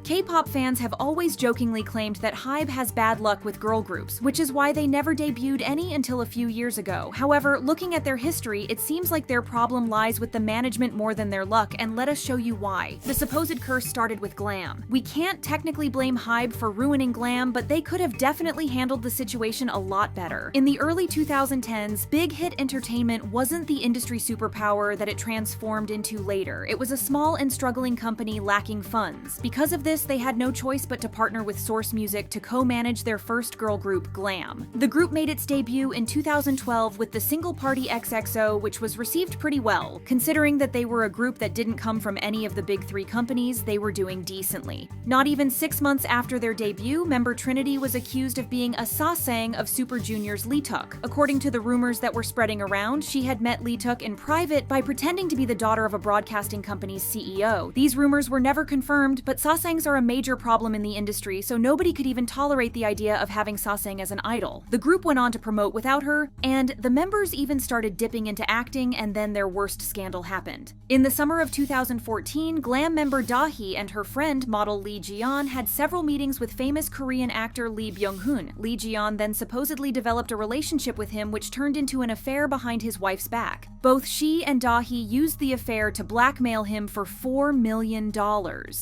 K-pop fans have always jokingly claimed that Hybe has bad luck with girl groups, which is why they never debuted any until a few years ago. However, looking at their history, it seems like their problem lies with the management more than their luck, and let us show you why. The supposed curse started with Glam. We can't technically blame Hybe for ruining Glam, but they could have definitely handled the situation a lot better. In the early 2010s, Big Hit Entertainment wasn't the industry superpower that it transformed into later. It was a small and struggling company lacking funds. Because of this, they had no choice but to partner with Source Music to co-manage their first girl group, Glam. The group made its debut in 2012 with the single Party XXO, which was received pretty well. Considering that they were a group that didn't come from any of the big three companies, they were doing decently. Not even 6 months after their debut, member Trinity was accused of being a sasang of Super Junior's Leetuk. According to the rumors that were spreading around, she had met Leetuk in private by pretending to be the daughter of a broadcasting company's CEO. These rumors were never confirmed, but sasangs are a major problem in the industry, so nobody could even tolerate the idea of having sasang as an idol. The group went on to promote without her, and the members even started dipping into acting, and then their worst scandal happened. In the summer of 2014, Glam member Dahi and her friend, model Lee Ji-yeon, had several meetings with famous Korean actor Lee Byung-hun. Lee Ji-yeon then supposedly developed a relationship with him, which turned into an affair behind his wife's back. Both she and Dahi used the affair to blackmail him for $4 million.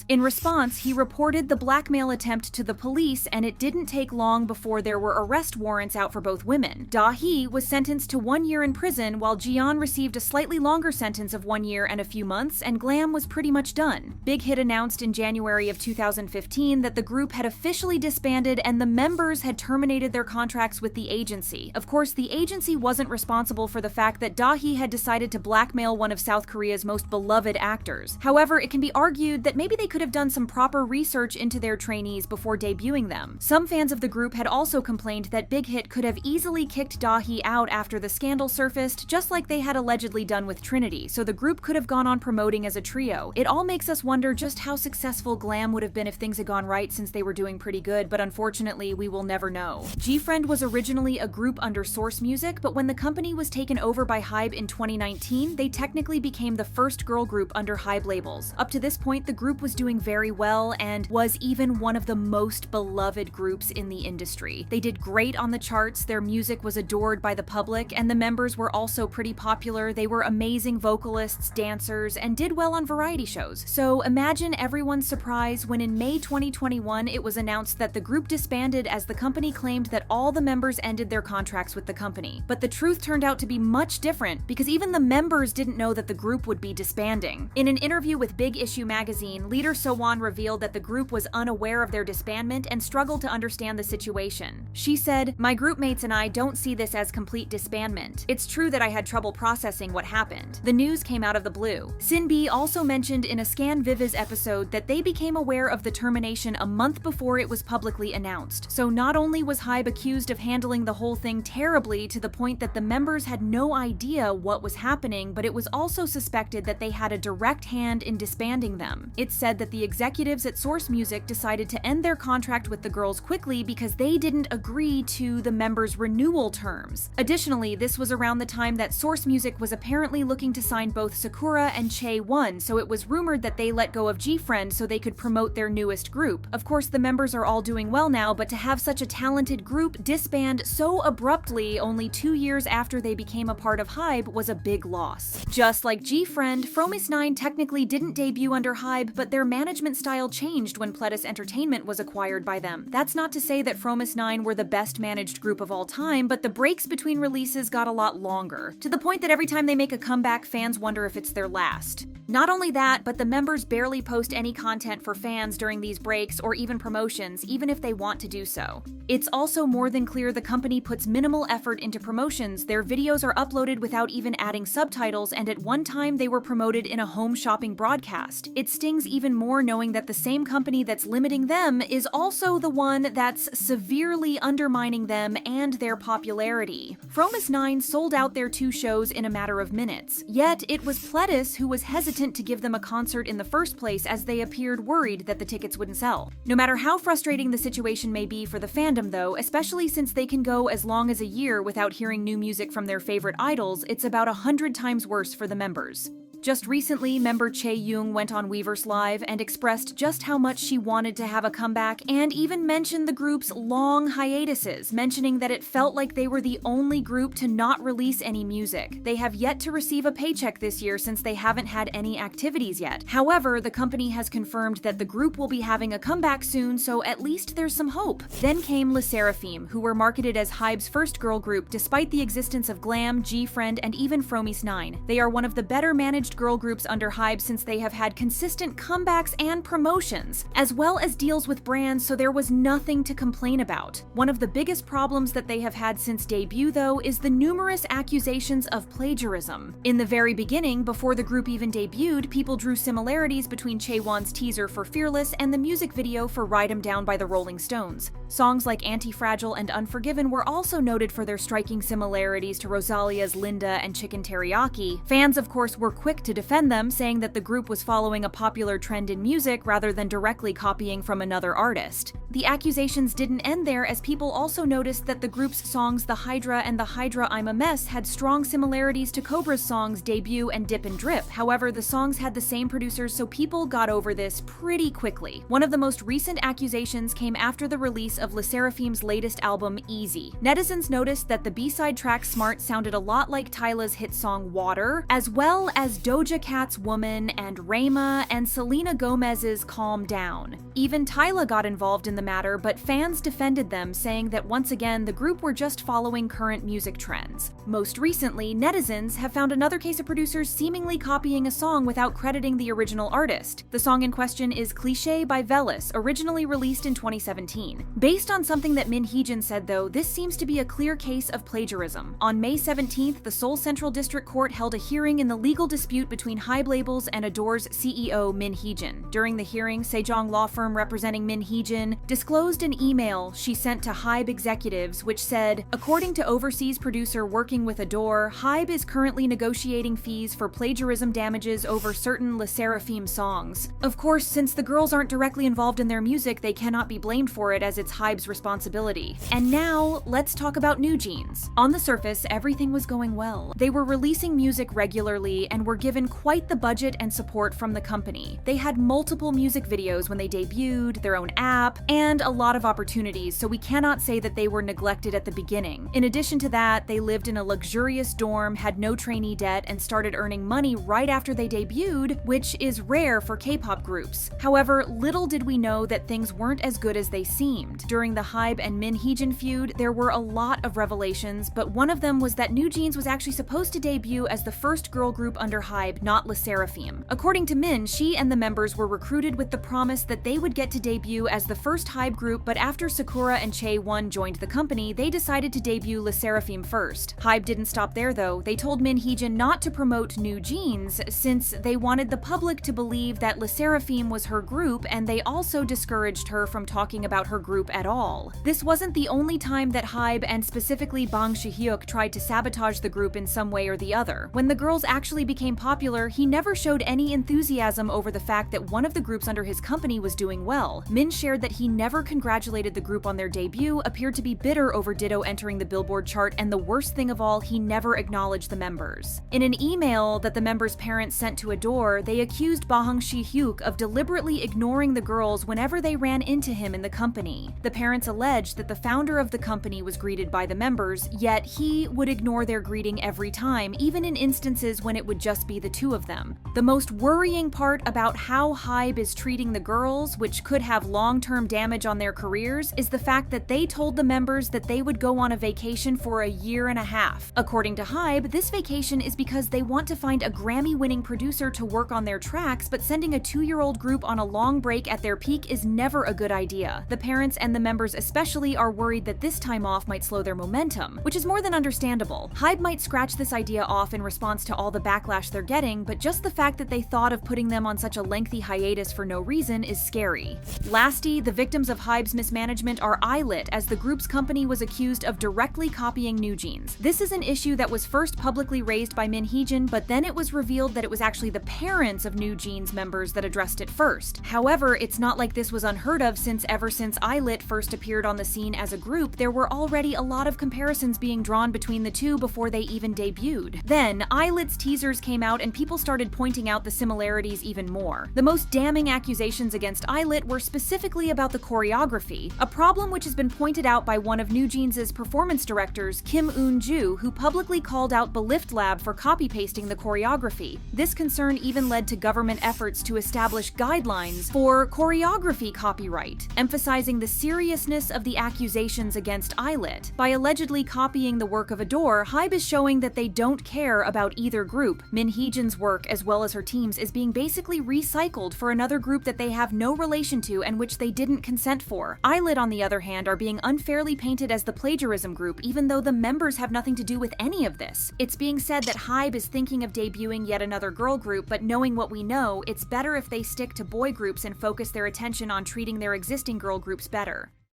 In response, he reported the blackmail attempt to the police, and it didn't take long before there were arrest warrants out for both women. Dahi was sentenced to 1 year in prison, while Ji-yeon received a slightly longer sentence of 1 year and a few months, and Glam was pretty much done. Big Hit announced in January of 2015 that the group had officially disbanded and the members had terminated their contracts with the agency. Of course, the agency wasn't responsible for the fact that Dahi had decided to blackmail one of South Korea's most beloved actors. However, it can be argued that maybe they could have done some proper research into their trainees before debuting them. Some fans of the group had also complained that Big Hit could have easily kicked Dahi out after the scandal surfaced, just like they had allegedly done with Trinity, so the group could have gone on promoting as a trio. It all makes us wonder just how successful Glam would have been if things had gone right, since they were doing pretty good, but unfortunately, we will never know. Gfriend was originally a group under Source Music, but when the company was taken over by Hybe in 2019, they technically became the first girl group under Hybe labels. Up to this point, the group was doing very well and was even one of the most beloved groups in the industry. They did great on the charts, their music was adored by the public, and the members were also pretty popular. They were amazing vocalists, dancers, and did well on variety shows. So imagine everyone's surprise when in May 2021 it was announced that the group disbanded, as the company claimed that all the members ended their contracts with the company. But the truth turned out to be much different, because even the members didn't know that the group would be disbanding. In an interview with Big Issue magazine, leader Sowon revealed that the group was unaware of their disbandment and struggled to understand the situation. She said, "My group mates and I don't see this as complete disbandment. It's true that I had trouble processing what happened. The news came out of the blue." Sinbi also mentioned in a Scan Vivis episode that they became aware of the termination a month before it was publicly announced. So not only was Hybe accused of handling the whole thing terribly to the point that the members had no idea what was happening, but it was also suspected that they had a direct hand in disbanding them. It's said that the executives at Source Music decided to end their contract with the girls quickly because they didn't agree to the members' renewal terms. Additionally, this was around the time that Source Music was apparently looking to sign both Sakura and Chae-won, so it was rumored that they let go of Gfriend so they could promote their newest group. Of course, the members are all doing well now, but to have such a talented group disband so abruptly only 2 years after they became a part of Hybe was a big loss. Just like Gfriend, Fromis 9 technically didn't debut under Hybe, but their management style changed when Pledis Entertainment was acquired by them. That's not to say that Fromis 9 were the best managed group of all time, but the breaks between releases got a lot longer, to the point that every time they make a comeback, fans wonder if it's their last. Not only that, but the members barely post any content for fans during these breaks or even promotions, even if they want to do so. It's also more than clear the company puts minimal effort into promotions. Their videos are uploaded without even adding subtitles, and at one time they were promoted in a home shopping broadcast. It stings even more knowing that the same company that's limiting them is also the one that's severely undermining them and their popularity. Fromis 9 sold out their 2 shows in a matter of minutes, yet it was Pledis who was hesitant to give them a concert in the first place, as they appeared worried that the tickets wouldn't sell. No matter how frustrating the situation may be for the fandom though, especially since they can go as long as a year without hearing new music from their favorite idols, it's about 100 times worse for the members. Just recently, member Chaeyoung went on Weverse Live and expressed just how much she wanted to have a comeback and even mentioned the group's long hiatuses, mentioning that it felt like they were the only group to not release any music. They have yet to receive a paycheck this year since they haven't had any activities yet. However, the company has confirmed that the group will be having a comeback soon, so at least there's some hope. Then came Sserafim, who were marketed as Hybe's first girl group despite the existence of Glam, Gfriend, and even Fromis 9. They are one of the better managed girl groups under Hybe since they have had consistent comebacks and promotions, as well as deals with brands, so there was nothing to complain about. One of the biggest problems that they have had since debut, though, is the numerous accusations of plagiarism. In the very beginning, before the group even debuted, people drew similarities between Chaewon's teaser for Fearless and the music video for Ride 'Em Down by the Rolling Stones. Songs like Anti-Fragile and Unforgiven were also noted for their striking similarities to Rosalia's Linda and Chicken Teriyaki. Fans, of course, were quick to defend them, saying that the group was following a popular trend in music rather than directly copying from another artist. The accusations didn't end there, as people also noticed that the group's songs The Hydra and The Hydra I'm a Mess had strong similarities to Cobra's songs Debut and Dip and Drip. However, the songs had the same producers, so people got over this pretty quickly. One of the most recent accusations came after the release of Sserafim's latest album, Easy. Netizens noticed that the B-side track Smart sounded a lot like Tyla's hit song Water, as well as Doja Cat's Woman and Rema and Selena Gomez's Calm Down. Even Tyla got involved in the matter, but fans defended them, saying that once again the group were just following current music trends. Most recently, netizens have found another case of producers seemingly copying a song without crediting the original artist. The song in question is Cliché by Velis, originally released in 2017. Based on something that Min Heejin said, though, this seems to be a clear case of plagiarism. On May 17th, the Seoul Central District Court held a hearing in the legal dispute between Hybe Labels and Adore's CEO Min Heejin. During the hearing, Sejong law firm representing Min Heejin disclosed an email she sent to Hybe executives which said, according to overseas producer working with Adore, Hybe is currently negotiating fees for plagiarism damages over certain Sserafim songs. Of course, since the girls aren't directly involved in their music, they cannot be blamed for it, as it's Hybe's responsibility. And now, let's talk about NewJeans. On the surface, everything was going well. They were releasing music regularly and were given quite the budget and support from the company. They had multiple music videos when they debuted, their own app, and a lot of opportunities, so we cannot say that they were neglected at the beginning. In addition to that, they lived in a luxurious dorm, had no trainee debt, and started earning money right after they debuted, which is rare for K-pop groups. However, little did we know that things weren't as good as they seemed. During the Hybe and Min Heejin feud, there were a lot of revelations, but one of them was that NewJeans was actually supposed to debut as the first girl group under Hybe, not Sserafim. According to Min, she and the members were recruited with the promise that they would get to debut as the first Hybe group, but after Sakura and Chaewon joined the company, they decided to debut Sserafim first. Hybe didn't stop there, though. They told Min Heejin not to promote NewJeans since they wanted the public to believe that Sserafim was her group, and they also discouraged her from talking about her group at all. This wasn't the only time that Hybe and specifically Bang Si-hyuk tried to sabotage the group in some way or the other. When the girls actually became popular, he never showed any enthusiasm over the fact that one of the groups under his company was doing well. Min shared that he never congratulated the group on their debut, appeared to be bitter over Ditto entering the Billboard chart, and the worst thing of all, he never acknowledged the members. In an email that the members' parents sent to Adore, they accused Bang Si-hyuk of deliberately ignoring the girls whenever they ran into him in the company. The parents alleged that the founder of the company was greeted by the members, yet he would ignore their greeting every time, even in instances when it would just be the two of them. The most worrying part about how Hybe is treating the girls, which could have long-term damage on their careers, is the fact that they told the members that they would go on a vacation for a year and a half. According to Hybe, this vacation is because they want to find a Grammy-winning producer to work on their tracks, but sending a 2-year-old group on a long break at their peak is never a good idea. The parents and the members especially are worried that this time off might slow their momentum, which is more than understandable. Hybe might scratch this idea off in response to all the backlash they're getting, but just the fact that they thought of putting them on such a lengthy hiatus for no reason is scary. Lastly, the victims of Hybe's mismanagement are Eyllit, as the group's company was accused of directly copying NewJeans. This is an issue that was first publicly raised by Minheejin, but then it was revealed that it was actually the parents of NewJeans members that addressed it first. However, it's not like this was unheard of, since ever since Eyllit first appeared on the scene as a group, there were already a lot of comparisons being drawn between the two before they even debuted. Then, Eylit's teasers came out and people started pointing out the similarities even more. The most damning accusations against Eyllit were specifically about the choreography, a problem which has been pointed out by one of NewJeans' performance directors, Kim Eun-ju, who publicly called out Belift Lab for copy-pasting the choreography. This concern even led to government efforts to establish guidelines for choreography copyright, emphasizing the seriousness of the accusations against Eyllit. By allegedly copying the work of Adore, Hybe is showing that they don't care about either group. Minheejin's work, as well as her team's, is being basically recycled for another group that they have no relation to and which they didn't consent for. Eyllit, on the other hand, are being unfairly painted as the plagiarism group, even though the members have nothing to do with any of this. It's being said that Hybe is thinking of debuting yet another girl group, but knowing what we know, it's better if they stick to boy groups and focus their attention on treating their existing girl groups better.